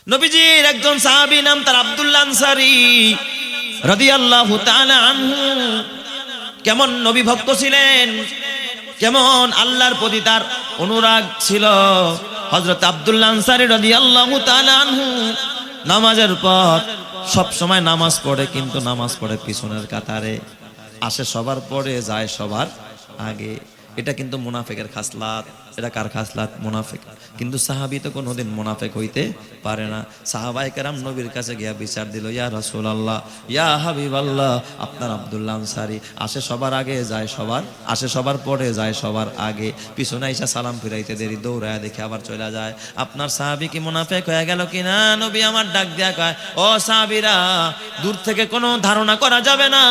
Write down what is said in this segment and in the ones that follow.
নবীজির একজন সাহাবী নাম তার আব্দুল্লাহ আনসারী রাদিয়াল্লাহু তাআলা আনহু। কেমন নবী ভক্ত ছিলেন, কেমন আল্লাহর প্রতি তার অনুরাগ ছিল। হযরত আব্দুল্লাহ আনসারী রাদিয়াল্লাহু তাআলা আনহু নামাজের পর সব সময় নামাজ পড়ে, কিন্তু নামাজ পড়ে পিছনের কাতারে, আসে সবার পরে, যায় সবার আগে। এটা কিন্তু মুনাফিকের খাসলাত। এটা কার খাসলাত? মুনাফিক। কিন্তু সাহাবী তো কোনোদিন মুনাফিক হইতে পারে না। সাহাবায়ে কেরাম নবীর কাছে গিয়া বিচার দিল, ইয়া রাসূলুল্লাহ, ইয়া হাবিবাল্লাহ, আপনার আব্দুল্লাহ আনসারী আসে সবার আগে, যায় সবার, আসে সবার পরে, যায় সবার আগে, পিছনে আইসা সালাম ফিরাইতে দেরি, দৌড়ায় দেখে আবার চলে যায়। আপনার সাহাবী কি মুনাফিক হয়ে গেল কিনা? নবী আমার ডাক দিয়া কয়, ও সাহাবীরা, দূর থেকে কোনো ধারণা করা যাবে না।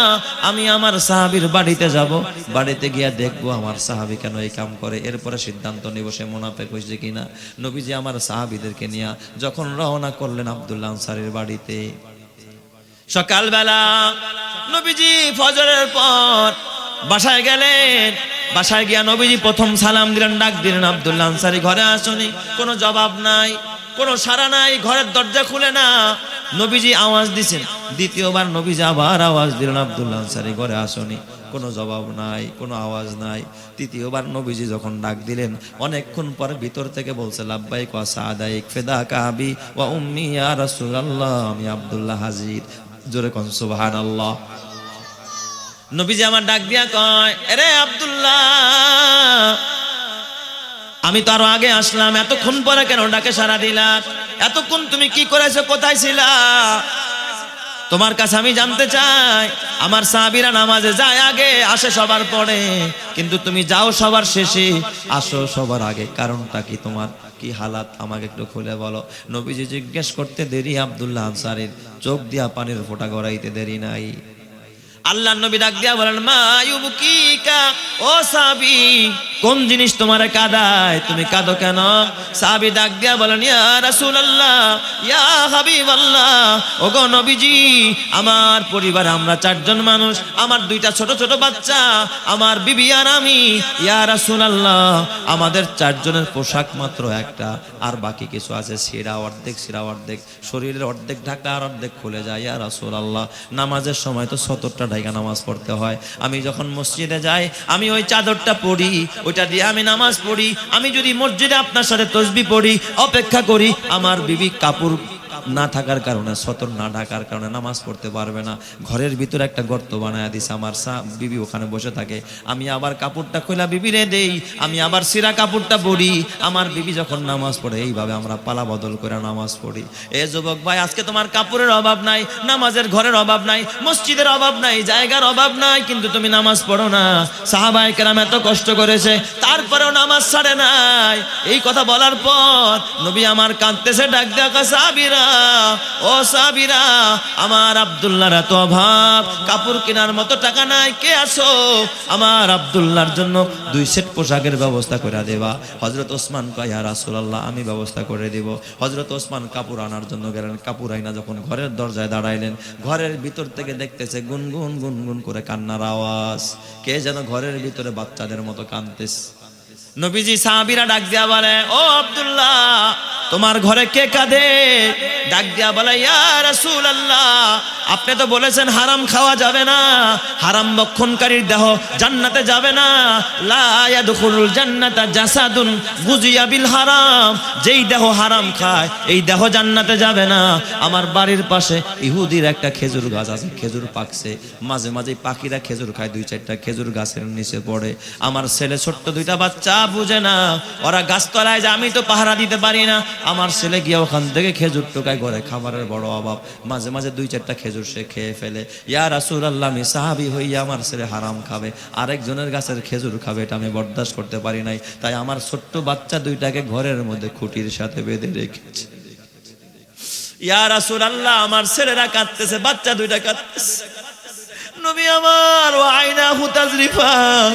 আমি আমার সাহাবীর বাড়িতে যাব, বাড়িতে গিয়া দেখবো আমার সাহাবী কেন এই কাম করে, এরপরে সিদ্ধান্ত নিব সে মুনাফিক হইছে কিনা। নবীজি আমার সাহাবীদেরকে নিয়ে যখন রওনা করলেন আব্দুল্লাহ আনসারীর বাড়িতে, সকালবেলা নবীজি ফজরের পর বাসায় গেলেন। বাসায় গিয়া নবীজি প্রথম সালাম দিলেন, ডাক দিলেন, আব্দুল্লাহ আনসারী ঘরে আসুনি। কোনো জবাব নাই, কোনো সাড়া নাই, ঘরের দরজা খুলে না। নবীজি আওয়াজ দিছেন, দ্বিতীয়বার নবীজি আবার আওয়াজ দিলেন, আব্দুল্লাহ আনসারী ঘরে আসুনি। কোনো জবাব নাই, কোনো আওয়াজ নাই। তৃতীয়বার নবীজি যখন ডাক দিলেন, অনেকক্ষণ পরে ভিতর থেকে বলছে, লাব্বাইক ওয়া সাদাইক ফিদাকা আবি ওয়া উম্মি ইয়া রাসূলুল্লাহ, আমি আব্দুল্লাহ হাজির। জোরে কোন সুবহানাল্লাহ। নবীজি আমার ডাক দিয়া কয়, আরে আব্দুল্লাহ, আমি তো আরো আগে আসলাম, এতক্ষণ পরে কেন ডাকে সাড়া দিলা? এতক্ষণ তুমি কি করেছো, কোথায় ছিলা? তোমার কাছে আমি জানতে চাই। আমার সাহাবীরা নামাজে যায় আগে, আসে সবার পরে, কিন্তু তুমি যাও সবার শেষে, আসো সবার আগে, কারণটা কি? তোমার কি হালাত আমাকে একটু খুলে বলো। নবীজি জিজ্ঞেস করতে দেরি আব্দুল্লাহ আনসারীর চোখ দিয়া পানির ফোঁটা গড়াইতে দেরি নাই। আল্লাহর নবী ডাক দিয়া বলেন, মা ইউবকিকা, ও সাহাবী, কোন জিনিস তোমারে কাঁদায়, তুমি কাঁদো কেন? সাহাবী ডাক দিয়া বলেন, ইয়া রাসূলুল্লাহ, ইয়া হাবিবাল্লাহ, ওগো নবীজি, আমার পরিবারে আমরা 4 জন মানুষ, আমার 2টা ছোট ছোট বাচ্চা, আমার বিবি আর আমি। ইয়া রাসূলুল্লাহ, আমাদের 4 জনের পোশাক মাত্র একটা, আর বাকি কিছু আছে ছিঁড়া অর্ধেক, ছিঁড়া অর্ধেক, শরীরের অর্ধেক ঢাকা আর অর্ধেক খুলে যায়। ইয়া রাসূলুল্লাহ, নামাজের সময় তো 70টা ঢাকা নামাজ পড়তে হয়। আমি যখন মসজিদে যাই, আমি ওই চাদরটা পরি, ওইটা দিয়ে আমি নামাজ পড়ি। আমি যদি মসজিদে আপনার সাথে তাসবিহ পড়ি, অপেক্ষা করি, আমার বিবি কাপড় না থাকার কারণে, সতর না ঢাকার কারণে নামাজ পড়তে পারবে না। ঘরের ভিতরে একটা গর্ত বানায় দিছে, আমার বিবি ওখানে বসে থাকে। আমি আবার কাপড়টা খোলা বিবিরে দেই, আমি আবার সিরা কাপড়টা পরি। আমার বিবি যখন নামাজ পড়ে, এইভাবে আমরা পালা বদল করে নামাজ পড়ি। এ যুবক ভাই, আজকে তোমার কাপড়ের অভাব নাই, নামাজের ঘরের অভাব নাই, মসজিদের অভাব নাই, জায়গার অভাব নাই, কিন্তু তুমি নামাজ পড়ো না। সাহাবায়ে কেরাম এত কষ্ট করেছে, তারপরেও নামাজ ছাড়ে নাই। এই কথা বলার পর নবী আমার কাঁদতেছে, ডাক দেয়া, সাহাবীরা, ও সাহাবীরা, আমার আব্দুল্লাহর এত অভাব, কাপড় কেনার মতো টাকা নাই, কে আছো? আমার আব্দুল্লাহর জন্য 2 সেট পোশাকের ব্যবস্থা করে দেবা। হযরত ওসমান কয়, ইয়া রাসূলুল্লাহ, আমি ব্যবস্থা করে দেব। হযরত ওসমান কাপড় আনার জন্য গেলেন। কাপড় আইনা যখন ঘরের দরজায় দাঁড়াইলেন, ঘরের ভিতর থেকে দেখতেছে গুনগুন গুনগুন করে কান্নার আওয়াজ। কে যেন ঘরের ভিতরে বাচ্চাদের মতো কাঁদতেছে। নবীজি সাহাবীরা ডাক দিয়া বলে, ও আব্দুল্লাহ, তোমার ঘরে কে কাঁদে? ডাক দিয়া বলে, ইয়া রাসূলুল্লাহ, আপনি তো বলেছেন হারাম খাওয়া যাবে না, হারাম ভক্ষণকারীর দেহ জান্নাতে যাবে না। লা ইয়াদখুলুল জান্নাতা জাসাদুন গুজিয়া বিল হারাম, যেই দেহ হারাম খায়, এই দেহ জান্নাতে যাবে না। আমার বাড়ির পাশে ইহুদির একটা খেজুর গাছ আছে, খেজুর পাকছে, মাঝে মাঝে পাখিরা খেজুর খায়, 2-4টা খেজুর গাছের নিচে পড়ে। আমার ছেলে ছোট্ট 2টা বাচ্চা বুঝে না, ওরা গাছতলায় যায়, আমি তো পাহারা দিতে পারি না। আমার ছেলে গিয়ে ওখান থেকে খেজুর টোকায়, ঘরে খাবারের বড় অভাব, মাঝে মাঝে 2-4টা খেজুর সে খেয়ে ফেলে। ইয়া রাসূলুল্লাহ, আমি সাহাবী হইয়া আমার ছেলে হারাম খাবে, আরেকজনের গাছের খেজুর খাবে, এটা আমি বরদাস্ত করতে পারি নাই। তাই আমার ছোট্ট বাচ্চা 2টাকে ঘরের মধ্যে খুঁটির সাথে বেঁধে রেখেছি। ইয়া রাসূলুল্লাহ, আমার ছেলেরা কাঁদতেছে, বাচ্চা 2টা কাঁদতেছে। নবী আমার, ওয়া আইনাহু তাজরিফান,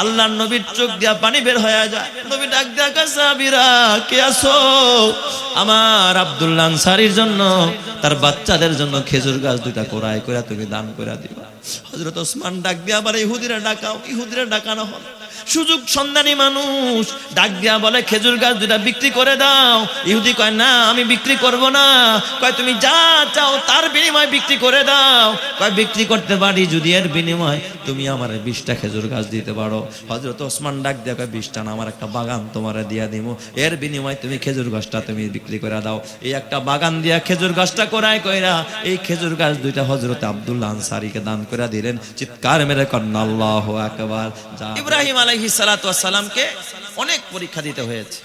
আল্লাহর নবীর চোখ দিয়া পানি বের হয়ে যায়। নবী ডাক দিয়া কয়, সাহাবীরা, কে আছো? আমার আব্দুল্লাহ আনসারীর জন্য, তার বাচ্চাদের জন্য খেজুর গাছ 2টা কোরাই করে তুমি দান করে দিবা। হযরত ওসমান ডাক দিয়া, আবার ইহুদিরা ডাকাও। ইহুদিরা ডাকানো হল। সুযোগ সন্ধানী মানুষ ডাক দিয়া বলে খেজুর গাছ দুটা বিক্রি করে দাও। ইহুদি কয় না আমি বিক্রি করব না। কয় তুমি যা চাও তার বিনিময়ে বিক্রি করে দাও। কয় বিক্রি করতে পারি যদি এর বিনিময়ে তুমি আমার 20টা খেজুর গাছ দিতে পারো। হযরত ওসমান ডাক দিয়া কয় 20টা না, আমার একটা বাগান তোমারে দিয়া দিমু, এর বিনিময়ে তুমি খেজুর গাছটা তুমি বিক্রি করে দাও। এই একটা বাগান দিয়া খেজুর গাছটা করায় কইরা এই খেজুর গাছ দুইটা হযরত আব্দুল্লাহ আনসারীকে দান করে দিলেন। চিৎকার মেরে কন্না আল্লাহু আকবার। ইব্রাহিম আলাইহিস সালাতু ওয়াস সালামকে অনেক পরীক্ষা দিতে হয়েছে।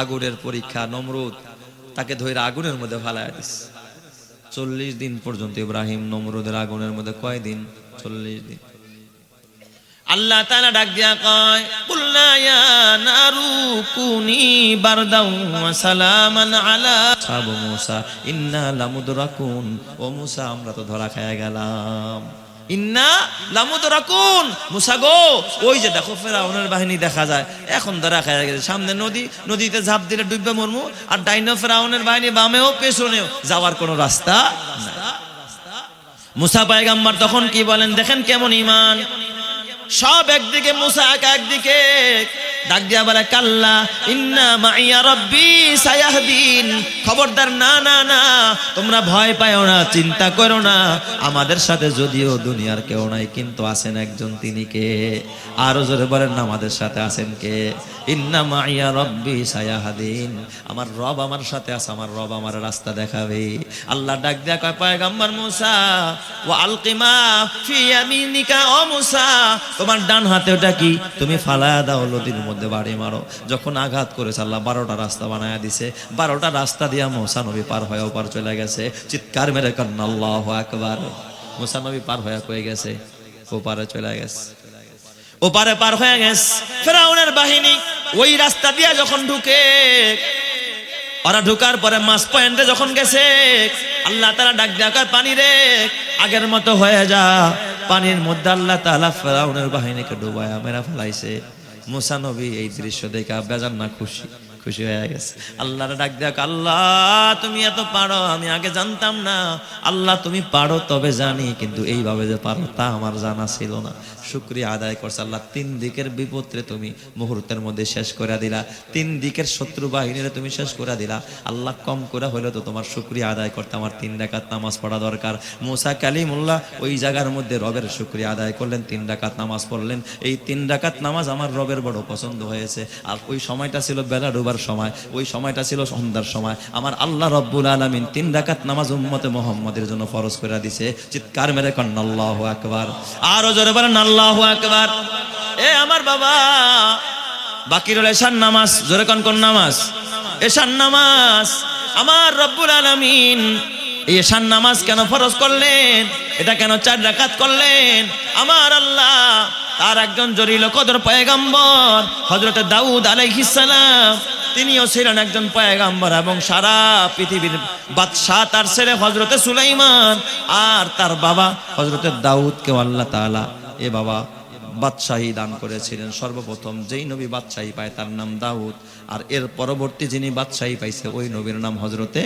আগুনের পরীক্ষা, নমরুদ তাকে ধরে আগুনের মধ্যে ফেলায় দিছে। 40 দিন পর্যন্ত ইব্রাহিম নমরুদের আগুনের মধ্যে, কয় দিন? 40 দিন। আল্লাহ তাআলা ডাক দিয়া কয় কুলনা ইয়া নারু কুনি বারদাও ওয়া সালামান আলা সাবু মূসা ইন্না লামুদরাকুন। ও মূসা আমরা তো ধরা খায়া গেলাম। ইন্না লামুদরাকুন, মূসা গো ওই যে দেখো ফেরাউনের বাহিনী দেখা যায়, এখন ধরা খায়া গেছে। সামনে নদী, নদীতে ঝাঁপ দিলে ডুববে মরমু। আর ডাইনো ফেরাউনের বাহিনী বামেও পেছনেও, যাওয়ার কোনো রাস্তা নাই। মূসা পয়গম্বর তখন কি বলেন দেখেন কেমন ঈমান। সব একদিকে, মূসা একা একদিকে। ডাক দিয়া বলে কাল্লা ইন্না মাইয়া রাব্বি সায়াহদিন। খবরদার, না না না, তোমরা ভয় পাও না, চিন্তা করো না। আমাদের সাথে যদিও দুনিয়ার কেউ নাই, কিন্তু আছেন একজন, তিনি কে? আরো জোরে বলেন না, আমাদের সাথে আছেন কে? ইন্না মাইয়া রাব্বি সায়াহদিন। আমার রব আমার সাথে আছে, আমার রব আমার রাস্তা দেখাবে। আল্লাহ ডাক দিয়া কয় পয়গম্বর মূসা ওয়া আলকিমা ফি ইয়ামিনিকা। ও মূসা তোমার ডান হাতে ওটা কি? তুমি ফালায়া দাও, নদীর মধ্যে বাড়ি মারো। যখন আঘাত করেছে আল্লাহ 12টা রাস্তা বানায়া দিছে। 12টা রাস্তা দিয়া মূসা নবী পার হয়ে ওপার চলে গেছে। চিৎকার মেরে কান্না আল্লাহু আকবার। মূসা নবী পার হয়ে কয়ে গেছে, ওপারে চলে গেছে। ওপারে পার হয়ে গেছে। ফেরাউনের বাহিনী ওই রাস্তা দিয়া যখন ঢুকে, ওরা ঢুকার পরে মাস পয়েন্টে যখন গেছে, আল্লাহ তাআলা ডাক দিয়া কয় পানি রে আগের মতো হয়ে যা। পানির মধ্যে আল্লাহ তাআলা ফেরাউনের বাহিনীকে ডুবায়া মেরা ফেলাইছে। মূসা নবী এই দৃশ্য দেখে বেজান না খুশি হয়ে গেছে। আল্লাহর ডাক দেখ, আল্লাহ তুমি এত পারো আমি আগে জানতাম না। আল্লাহ তুমি পারো তবে জানি, কিন্তু এইভাবে যে পারো তা আমার জানা ছিল না। শুকরিয়া আদায় করছে। আল্লাহ 3 দিকের বিপদে তুমি মুহূর্তের মধ্যে শেষ করে দিলা। 3 দিকের শত্রু বাহিনীরে তুমি শেষ করে দিলা। আল্লাহ কম করে হলে তো তোমার শুকরিয়া আদায় করতে আমার 3 রাকাত নামাজ পড়া দরকার। মূসা কালিমুল্লাহ ওই জায়গার মধ্যে রবের শুকরিয়া আদায় করলেন, 3 রাকাত নামাজ পড়লেন। এই 3 রাকাত নামাজ আমার রবের বড় পছন্দ হয়েছে। আর ওই সময়টা ছিল বেলা ডুবার সময়, ওই সময়টা ছিল সন্ধ্যার সময়। আমার আল্লাহ রব্বুল আলামিন 3 রাকাত নামাজ উম্মতে মুহাম্মাদের জন্য ফরজ করে দিয়েছে। চিৎকার মেরে কন্না আল্লাহু আকবার। আরো জোরে বলেন আল্লাহু আকবার। এ আমার বাবা, বাকি রইল এশার নামাজ। জোরে কোন নামাজ? এশার নামাজ। আমার রব্বুল আলামিন এই এশার নামাজ কেন ফরজ করলেন? এটা কেন 4 রাকাত করলেন? আমার আল্লাহ তার একজন জলিল কদর পয়গম্বর হযরত দাউদ আলাইহিস সালাম, তিনিও ছিলেন একজন পয়গম্বর, এবং সারা পৃথিবীর বাদশাহ তার ছেলে হযরতে সুলাইমান আর তার বাবা হযরতে দাউদকে আল্লাহ তাআলা এ বাবা বাদশাহী দান করেছিলেন। সর্বপ্রথম যেই নবী বাদশাহী পায় তার নাম দাউদ, আর এর পরবর্তী যিনি বাদশাহী পাইছে ওই নবীর নাম হযরতে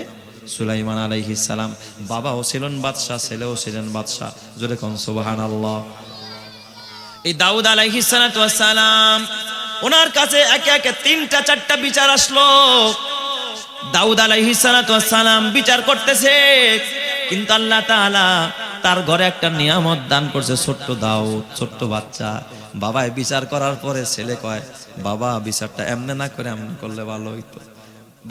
সুলাইমান আলাইহিস সালাম। বাবাও ছিলেন বাদশাহ, ছেলেও ছিলেন বাদশাহ। জোরে কোন সুবহানাল্লাহ। এই দাউদ আলাইহিস সালাতু ওয়াস সালাম, ওনার কাছে একে একে 3টা 4টা বিচার আসলো। দাউদ আলাইহিস সালাতু ওয়াস সালাম বিচার করতেছে, কিন্তু আল্লাহ তাআলা তার ঘরে একটা নিয়ামত দান করছে। ছোট্ট দাউদ, ছোট্ট বাচ্চা। বাবায় বিচার করার পরে ছেলে কয়, বাবা বিচারটা এমনে না করে এমনে করলে ভালো হইতো।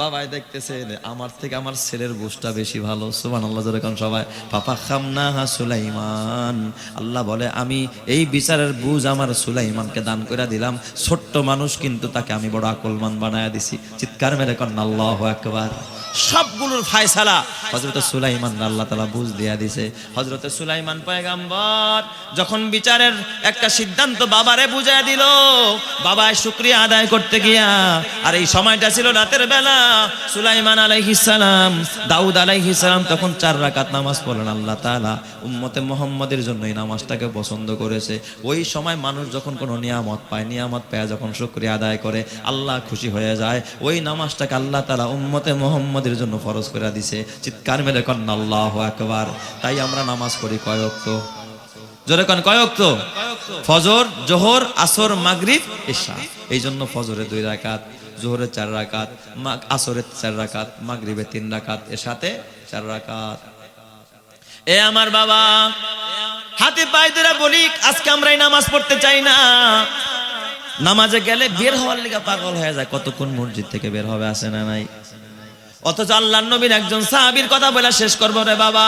বাবাই দেখতেছে আমার থেকে আমার ছেলের বুঝটা বেশি ভালো। সুবহানাল্লাহ। যেরকম সবাই পাপা খামনাহা সুলাইমান, আল্লাহ বলে আমি এই বিচারের বুঝ আমার সুলাইমানকে দান করে দিলাম। ছোট্ট মানুষ কিন্তু তাকে আমি বড় আকলমান বানায়া দিছি। চিৎকার মেরে কন আল্লাহু আকবার। সবগুলোর ফায়সালা হযরত সুলাইমান আল্লাহ তাআলা বুঝ দিয়া দিয়েছে। হযরত সুলাইমান পয়গম্বর যখন বিচারের একটা সিদ্ধান্ত বাবারে বুঝায় দিল, বাবা শুকরিয়া আদায় করতে গিয়া, আর এই সময়টা ছিল রাতের বেলা, সুলাইমান আলাইহিস সালাম, দাউদ আলাইহিস সালাম তখন 4 রাকাত নামাজ পড়লেন। আল্লাহ তাআলা উম্মতে মুহাম্মাদের জন্য এই নামাজটাকে পছন্দ করেছে। ওই সময় মানুষ যখন কোনো নিয়ামত পায়, নিয়ামত পেয়ে যখন শুকরিয়া আদায় করে আল্লাহ খুশি হয়ে যায়। ওই নামাজটাকে আল্লাহ তাআলা উম্মতে মুহাম্মাদের জন্য ফরজ করে দিয়েছে। চিৎকার মেরে কন্না আল্লাহু আকবার। তাই আমরা নামাজ পড়ি কয় ওয়াক্ত? জোরে কোন কয় ওয়াক্ত? ফজর, জোহর, আসর, মাগরিব, ইশা। এই জন্য ফজরে 2 রাকাত, জোহরে 4 রাকাত, আসরে 4 রাকাত, মাগরিবে 3 রাকাত, এশাতে 4 রাকাত। এ আমার বাবা, হাতে পায়ে ধরে বলি, আজকে আমরা এই নামাজ পড়তে চাই না। নামাজে গেলে বের হওয়ার লিগা পাগল হয়ে যায়, কতক্ষণ মসজিদ থেকে বের হবে, আসে না নাই। অথচ আল্লাহর নবীর একজন সাহাবীর কথা বলে শেষ করবো রে বাবা।